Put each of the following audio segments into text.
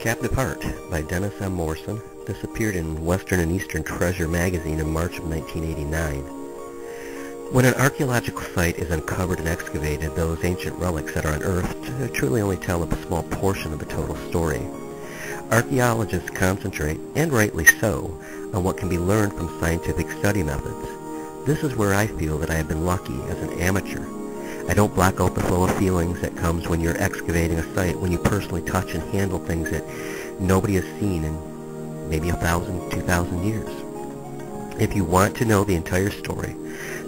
Captive Heart by Dennis M. Morrison. This appeared in Western and Eastern Treasure magazine in March of 1989. When an archaeological site is uncovered and excavated, those ancient relics that are unearthed truly only tell a small portion of the total story. Archaeologists concentrate, and rightly so, on what can be learned from scientific study methods. This is where I feel that I have been lucky as an amateur. I don't block out the flow of feelings that comes when you're excavating a site, when you personally touch and handle things that nobody has seen in maybe 1,000, 2,000 years. If you want to know the entire story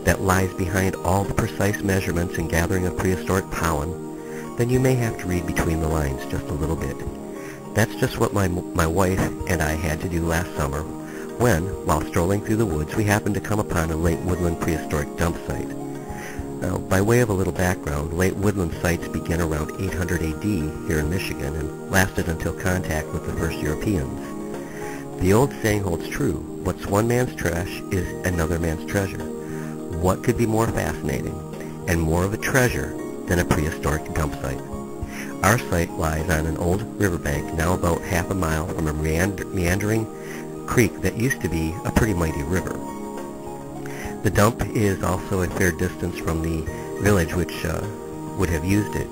that lies behind all the precise measurements and gathering of prehistoric pollen, then you may have to read between the lines just a little bit. That's just what my wife and I had to do last summer when, while strolling through the woods, we happened to come upon a late woodland prehistoric dump site. Now, by way of a little background, late woodland sites began around 800 AD here in Michigan and lasted until contact with the first Europeans. The old saying holds true: what's one man's trash is another man's treasure. What could be more fascinating and more of a treasure than a prehistoric dump site? Our site lies on an old riverbank, now about half a mile from a meandering creek that used to be a pretty mighty river. The dump is also a fair distance from the village which would have used it.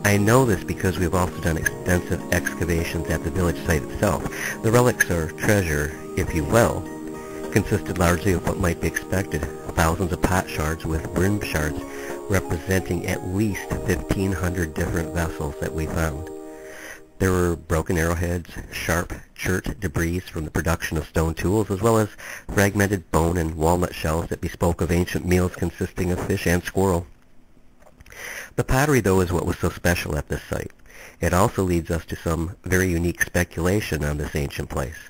I know this because we've also done extensive excavations at the village site itself. The relics, or treasure, if you will, consisted largely of what might be expected: thousands of pot shards with brim shards representing at least 1,500 different vessels that we found. There were broken arrowheads, sharp chert debris from the production of stone tools, as well as fragmented bone and walnut shells that bespoke of ancient meals consisting of fish and squirrel. The pottery, though, is what was so special at this site. It also leads us to some very unique speculation on this ancient place.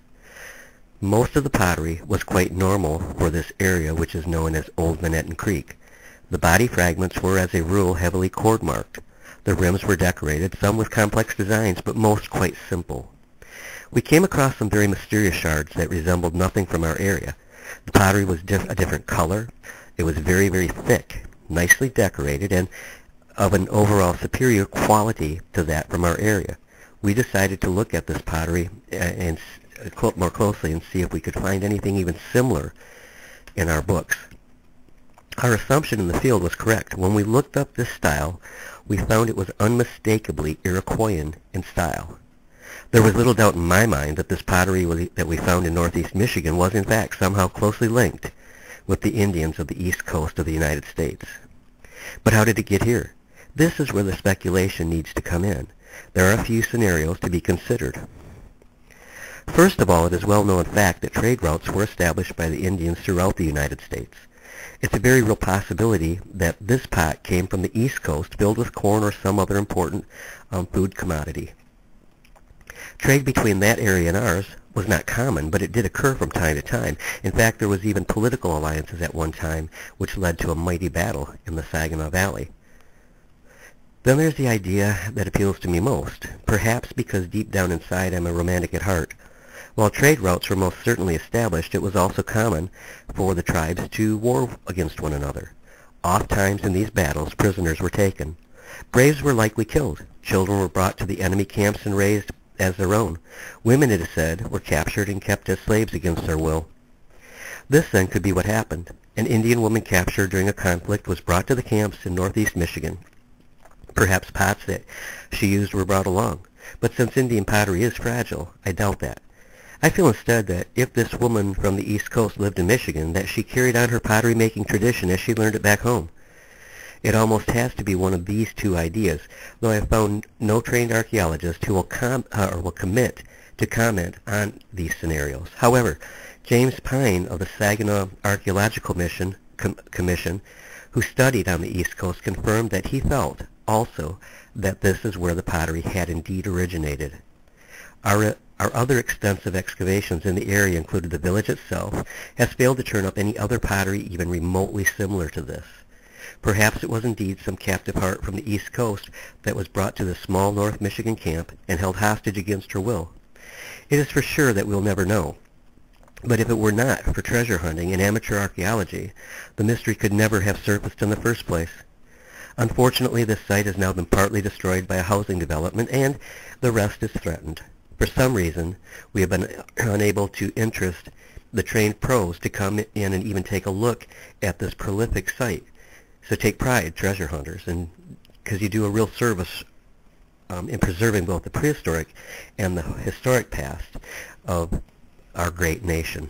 Most of the pottery was quite normal for this area, which is known as Old Manhattan Creek. The body fragments were, as a rule, heavily cord-marked. The rims were decorated, some with complex designs, but most quite simple. We came across some very mysterious shards that resembled nothing from our area. The pottery was a different color. It was very, very thick, nicely decorated, and of an overall superior quality to that from our area. We decided to look at this pottery and more closely and see if we could find anything even similar in our books. Our assumption in the field was correct. When we looked up this style, we found it was unmistakably Iroquoian in style. There was little doubt in my mind that this pottery that we found in northeast Michigan was in fact somehow closely linked with the Indians of the east coast of the United States. But how did it get here? This is where the speculation needs to come in. There are a few scenarios to be considered. First of all, it is well-known fact that trade routes were established by the Indians throughout the United States. It's a very real possibility that this pot came from the East Coast filled with corn or some other important food commodity. Trade between that area and ours was not common, but it did occur from time to time. In fact, there was even political alliances at one time, which led to a mighty battle in the Saginaw Valley. Then there's the idea that appeals to me most, perhaps because deep down inside I'm a romantic at heart. While trade routes were most certainly established, it was also common for the tribes to war against one another. Oftentimes in these battles, prisoners were taken. Braves were likely killed. Children were brought to the enemy camps and raised as their own. Women, it is said, were captured and kept as slaves against their will. This then could be what happened. An Indian woman captured during a conflict was brought to the camps in northeast Michigan. Perhaps pots that she used were brought along. But since Indian pottery is fragile, I doubt that. I feel instead that if this woman from the East Coast lived in Michigan, that she carried on her pottery-making tradition as she learned it back home. It almost has to be one of these two ideas, though I have found no trained archaeologist who will commit to comment on these scenarios. However, James Pine of the Saginaw Archaeological Commission, who studied on the East Coast, confirmed that he felt also that this is where the pottery had indeed originated. Our other extensive excavations in the area, included the village itself, has failed to turn up any other pottery even remotely similar to this. Perhaps it was indeed some captive heart from the East Coast that was brought to the small North Michigan camp and held hostage against her will. It is for sure that we'll never know. But if it were not for treasure hunting and amateur archaeology, the mystery could never have surfaced in the first place. Unfortunately, this site has now been partly destroyed by a housing development, and the rest is threatened. For some reason, we have been unable to interest the trained pros to come in and even take a look at this prolific site. So take pride, treasure hunters, and because you do a real service in preserving both the prehistoric and the historic past of our great nation.